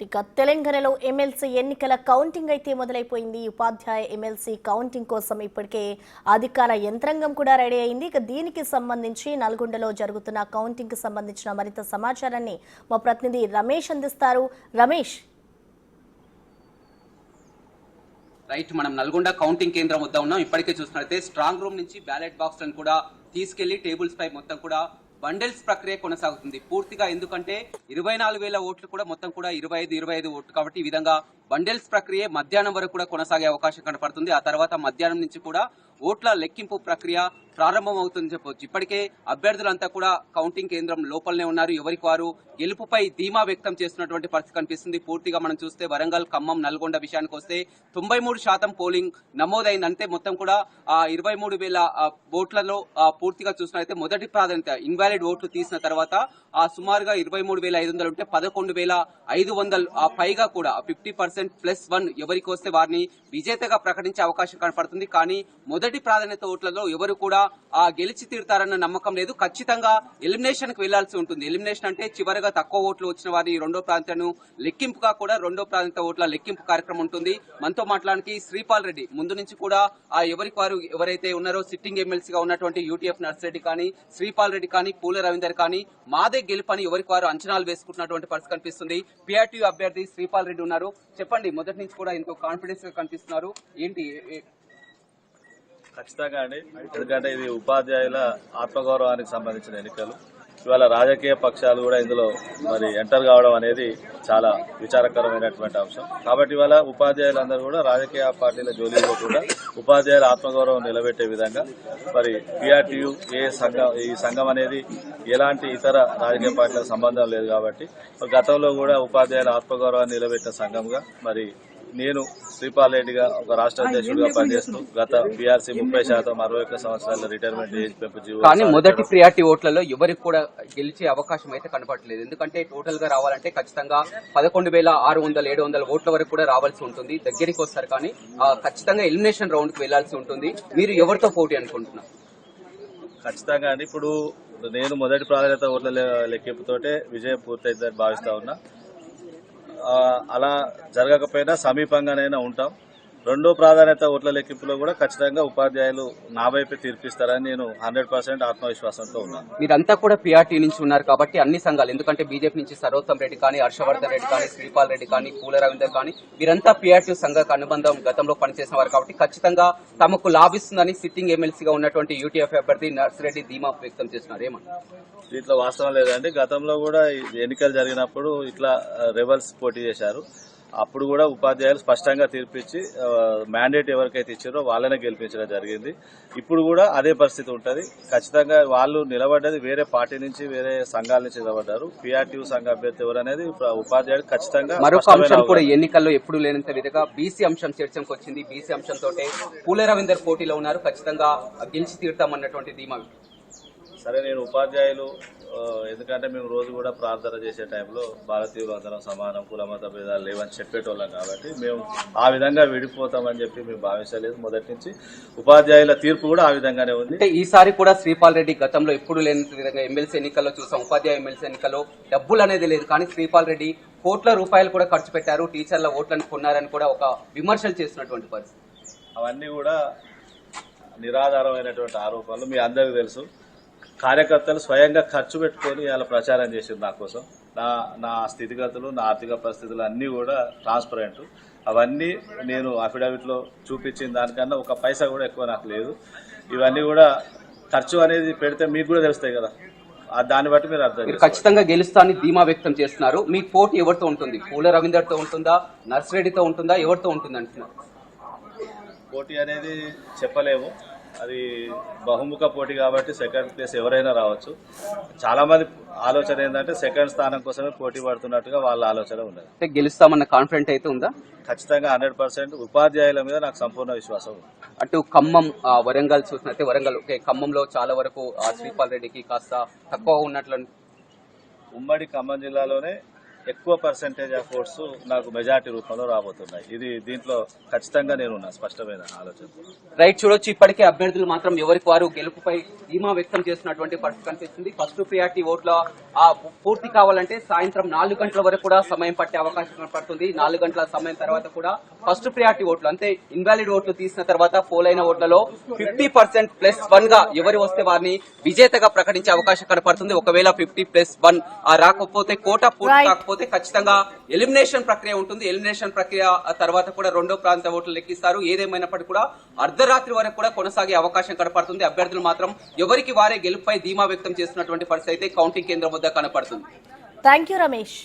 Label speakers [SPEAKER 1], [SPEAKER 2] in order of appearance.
[SPEAKER 1] ఇక తెలంగాణలో ఎమ్మెల్సీ ఎన్నికల కౌంటింగ్ అయితే మొదలైపోయింది. ఉపాధ్యాయ ఎమ్మెల్సీ కౌంటింగ్ కోసం ఇప్పటికే అధికార యంత్రాంగం కూడా రెడీ అయింది. ఇక దీనికి సంబంధించి నల్గొండలో జరుగుతున్న కౌంటింగ్ కి సంబంధించిన మరింత సమాచారాన్ని మా ప్రతినిధి రమేష్ అందిస్తారు. రమేష్,
[SPEAKER 2] రైట్, మనం నల్గొండ కౌంటింగ్ కేంద్రం వద్ద ఉన్నాం. ఇప్పటికే చూసినట్లయితే స్ట్రాంగ్ రూమ్ నుంచి బ్యాలెట్ బాక్స్ లను కూడా తీసుకెళ్లి టేబుల్స్ పై మొత్తం కూడా బండిల్స్ ప్రక్రియ కొనసాగుతుంది పూర్తిగా. ఎందుకంటే 24,000 ఓట్లు కూడా మొత్తం కూడా 25 ఓట్లు కాబట్టి ఈ విధంగా బండిల్స్ ప్రక్రియ మధ్యాహ్నం వరకు కూడా కొనసాగే అవకాశం కనపడుతుంది. ఆ తర్వాత మధ్యాహ్నం నుంచి కూడా ఓట్ల లెక్కింపు ప్రక్రియ ప్రారంభమవుతుందని చెప్పవచ్చు. ఇప్పటికే అభ్యర్థులంతా కూడా కౌంటింగ్ కేంద్రం లోపలనే ఉన్నారు. ఎవరికి వారు గెలుపుపై ధీమా వ్యక్తం చేస్తున్నటువంటి పరిస్థితి కనిపిస్తుంది. పూర్తిగా మనం చూస్తే వరంగల్, ఖమ్మం, నల్గొండ విషయానికి వస్తే 93% పోలింగ్ నమోదైంది. అంతే మొత్తం కూడా 23,000 ఓట్లలో పూర్తిగా చూసినట్లయితే మొదటి ప్రాధాన్యత ఇన్వాలిడ్ ఓట్లు తీసిన తర్వాత సుమారుగా 23,500 ఉంటే 11,500 పైగా కూడా 50%+1 ఎవరికి వస్తే వారిని విజేతగా ప్రకటించే అవకాశం కనపడుతుంది. కానీ మొదటి ప్రాధాన్యత ఓట్లలో ఎవరు కూడా గెలిచి తీరుతారన్న నమ్మకం లేదు. ఖచ్చితంగా ఎలిమినేషన్ కు వెళ్లాల్సి ఉంటుంది. ఎలిమినేషన్ అంటే చివరిగా తక్కువ ఓట్లు వచ్చిన వారి రెండో ప్రాంతాన్ని లెక్కింపుగా కూడా రెండో ప్రాంత ఓట్ల లెక్కింపు కార్యక్రమం ఉంటుంది. మనతో మాట్లాడడానికి శ్రీపాల్ రెడ్డి ముందు నుంచి కూడా ఎవరికి వారు ఎవరైతే ఉన్నారో సిట్టింగ్ ఎమ్మెల్సీగా ఉన్నటువంటి యూటీఎఫ్ నర్సిరెడ్డి కానీ, శ్రీపాల్ రెడ్డి కానీ, పూల రవీందర్ కానీ మాదే గెలుపని ఎవరికి వారు అంచనాలు వేసుకుంటున్నటువంటి పరిస్థితి కనిపిస్తుంది. పిఆర్టీ అభ్యర్థి శ్రీపాల్ రెడ్డి ఉన్నారు. చెప్పండి, మొదటి నుంచి కూడా ఎంతో కాన్ఫిడెన్స్ గా కనిపిస్తున్నారు, ఏంటి?
[SPEAKER 3] ఖచ్చితంగా అండి, ఎందుకంటే ఇది ఉపాధ్యాయుల ఆత్మగౌరవానికి సంబంధించిన ఎన్నికలు. ఇవాళ రాజకీయ పక్షాలు కూడా ఇందులో మరి ఎంటర్ కావడం అనేది చాలా విచారకరమైనటువంటి అంశం. కాబట్టి ఇవాళ ఉపాధ్యాయులందరూ కూడా రాజకీయ పార్టీల జోలిలో కూడా ఉపాధ్యాయుల ఆత్మగౌరవం నిలబెట్టే విధంగా మరి పిఆర్టీయు ఈ సంఘం అనేది ఎలాంటి ఇతర రాజకీయ పార్టీలకు సంబంధం లేదు. కాబట్టి గతంలో కూడా ఉపాధ్యాయుల ఆత్మగౌరవాన్ని నిలబెట్టిన సంఘంగా మరి నేను శ్రీపాల్ రెడ్డిగా ఒక రాష్ట్ర అధ్యక్షుడిగా పనిచేస్తూ గత బీఆర్సీ 30% 61 సంవత్సరాల రిటైర్మెంట్ ఏజ్ పెంపు
[SPEAKER 2] కానీ మొదటి ప్రియారిటీ ఓట్లలో ఎవరికి కూడా గెలిచే అవకాశం అయితే కనపడలేదు. ఎందుకంటే టోటల్ గా రావాలంటే ఖచ్చితంగా 11,600 700 ఓట్ల వరకు కూడా రావాల్సి ఉంటుంది. దగ్గరికి వస్తారు కానీ ఖచ్చితంగా ఎలిమినేషన్ రౌండ్ కి వెళ్లాల్సి ఉంటుంది. మీరు ఎవరితో పోటీ అనుకుంటున్నారు?
[SPEAKER 3] ఖచ్చితంగా అండి, ఇప్పుడు నేను మొదటి ప్రాధాన్యత ఓట్ల లెక్కింపుతోటే విజయం పూర్తయిందని భావిస్తా ఉన్నా. అలా జరగకపోయినా సమీపంగానైనా ఉంటాం. రెండో ప్రాధాన్యత ఓట్ల లెక్కింపులో కూడా ఖచ్చితంగా ఉపాధ్యాయులు నా వైపే తీర్పిస్తారని నేను 100% ఆత్మవిశ్వాసంతో ఉన్నాను.
[SPEAKER 2] మీరంతా కూడా పిఆర్టీ నుంచి ఉన్నారు కాబట్టి అన్ని సంఘాలు, ఎందుకంటే బీజేపీ నుంచి సర్వోత్తమ్ రెడ్డి కానీ, హర్షవర్ధన్ రెడ్డి కానీ, శ్రీపాల్ రెడ్డి కానీ, పూల రవీందర్ కానీ వీరంతా పిఆర్టీ సంఘాలకు అనుబంధం గతంలో పనిచేసిన వారు కాబట్టి ఖచ్చితంగా తమకు లాభిస్తుందని సిట్టింగ్ ఎమ్మెల్సీగా ఉన్నటువంటి యూటీఎఫ్ అభ్యర్థి నర్సిరెడ్డి ధీమా వ్యక్తం చేస్తున్నారు. ఏమన్నా
[SPEAKER 3] దీంట్లో వాస్తవం లేదండి. గతంలో కూడా ఎన్నికలు జరిగినప్పుడు ఇట్లా రెబల్స్ పోటీ చేశారు. అప్పుడు కూడా ఉపాధ్యాయులు స్పష్టంగా తీర్పిచ్చి మ్యాండేట్ ఎవరికైతే ఇచ్చారో వాళ్ళనే గెలిపించడం జరిగింది. ఇప్పుడు కూడా అదే పరిస్థితి ఉంటుంది. ఖచ్చితంగా వాళ్ళు నిలబడ్డది వేరే పార్టీ నుంచి, వేరే సంఘాల నుంచి నిలబడ్డారు. పిఆర్టీ సంఘ అభ్యర్థి ఎవరనేది ఉపాధ్యాయులు ఖచ్చితంగా.
[SPEAKER 2] మరొక అంశం కూడా ఎన్నికల్లో ఎప్పుడు లేనంత విధంగా బీసీ అంశం చర్చకు వచ్చింది. బీసీ అంశంతో పూల రవీందర్ పోటీలో ఉన్నారు. ఖచ్చితంగా గెలిచి తీరుతామన్నటువంటి ధీమా.
[SPEAKER 3] సరే, నేను ఉపాధ్యాయులు ఎందుకంటే మేము రోజు కూడా ప్రార్థన చేసే టైంలో భారతీయులు అందరం సమానం, కుల మత భేదాలు లేవని చెప్పేటోళ్ళం కాబట్టి మేము ఆ విధంగా విడిపోతామని చెప్పి మేము భావించలేదు. మొదటి నుంచి ఉపాధ్యాయుల తీర్పు కూడా ఆ విధంగానే ఉంది.
[SPEAKER 2] అంటే ఈసారి కూడా శ్రీపాల్ రెడ్డి గతంలో ఎప్పుడు లేని విధంగా ఎమ్మెల్సీ ఎన్నికల్లో చూసాం. ఉపాధ్యాయ ఎమ్మెల్సీ ఎన్నికల్లో డబ్బులు అనేది లేదు, కానీ శ్రీపాల్ రెడ్డి కోట్ల రూపాయలు కూడా ఖర్చు పెట్టారు, టీచర్ల ఓట్లను కొన్నారని కూడా ఒక విమర్శలు చేసినటువంటి పరిస్థితి.
[SPEAKER 3] అవన్నీ కూడా నిరాధారమైనటువంటి ఆరోపణలు. మీ అందరికీ తెలుసు, కార్యకర్తలు స్వయంగా ఖర్చు పెట్టుకొని ఇలా ప్రచారం చేసింది నా కోసం. నా స్థితిగతులు, నా ఆర్థిక పరిస్థితులు అన్నీ కూడా ట్రాన్స్పరెంట్. అవన్నీ నేను అఫిడవిట్లో చూపించిన దానికన్నా ఒక పైసా కూడా ఎక్కువ నాకు లేదు. ఇవన్నీ కూడా ఖర్చు అనేది పెడితే మీకు కూడా తెలుస్తాయి కదా, దాన్ని బట్టి మీరు అర్థం చేసుకోండి.
[SPEAKER 2] ఖచ్చితంగా గెలుస్తా అని ధీమా వ్యక్తం చేస్తున్నారు. మీ పోటీ ఎవరితో ఉంటుంది? పూల రవీందర్తో ఉంటుందా, నర్సిరెడ్డితో ఉంటుందా, ఎవరితో ఉంటుంది అంటున్నారు?
[SPEAKER 3] పోటీ అనేది చెప్పలేము, అది బహుముఖ పోటీ కాబట్టి సెకండ్ ప్లేస్ ఎవరైనా రావచ్చు. చాలా మంది ఆలోచన ఏంటంటే సెకండ్ స్థానం కోసమే పోటీ పడుతున్నట్టుగా వాళ్ళ ఆలోచన ఉన్నది.
[SPEAKER 2] గెలుస్తామన్న కాన్ఫిడెంట్ అయితే ఉందా?
[SPEAKER 3] ఖచ్చితంగా 100% ఉపాధ్యాయుల మీద నాకు సంపూర్ణ విశ్వాసం ఉంది.
[SPEAKER 2] అటు ఖమ్మం, వరంగల్ చూసినట్టే వరంగల్ ఖమ్మంలో చాలా వరకు శ్రీపాల్ రెడ్డికి కాస్త తక్కువ ఉన్నట్లు.
[SPEAKER 3] ఉమ్మడి ఖమ్మం జిల్లాలోనే ఎక్కువ పర్సెంటేజ్ ఆఫ్ ఓట్స్ నాకు మెజార్టీ రూపంలో రాబోతున్నాయి. ఇది దీంట్లో ఖచ్చితంగా నేనున్నా స్పష్టమైన ఆలోచన.
[SPEAKER 2] రైట్, చూడొచ్చు ఇప్పటికే అభ్యర్థులు మాత్రం ఎవరికి వారు గెలుపుపై ధీమా వ్యక్తం చేస్తున్నటువంటి పరిస్థితి కనిపిస్తుంది. ఫస్ట్ ప్రియారిటీ ఓట్ల పూర్తి కావాలంటే సాయంత్రం 4 గంటల వరకు కూడా సమయం పట్టే అవకాశం కనపడుతుంది. 4 గంటల సమయం తర్వాత కూడా ఫస్ట్ ప్రియారిటీ ఓట్లు అంటే ఇన్వాలిడ్ ఓట్లు తీసిన తర్వాత పోల్ అయిన ఓట్లలో 50%+1 గా ఎవరు వస్తే వారిని విజేతగా ప్రకటించే అవకాశం కనపడుతుంది. ఒకవేళ 50+1 రాకపోతే కోటా పూర్తి కాకపోతే ఖచ్చితంగా ఎలిమినేషన్ ప్రక్రియ ఉంటుంది. ఎలిమినేషన్ ప్రక్రియ తర్వాత కూడా రెండో ప్రాంత ఓట్లు లెక్కిస్తారు. ఏదేమైనప్పటికీ కూడా అర్ధరాత్రి వరకు కూడా కొనసాగే అవకాశం కనపడుతుంది. అభ్యర్థులు మాత్రం ఎవరికి వారే గెలుపుపై ధీమా వ్యక్తం చేస్తున్నటువంటి పరిస్థితి అయితే కౌంటింగ్ కేంద్రం వద్ద కనపడుతుంది.
[SPEAKER 1] Thank you Ramesh.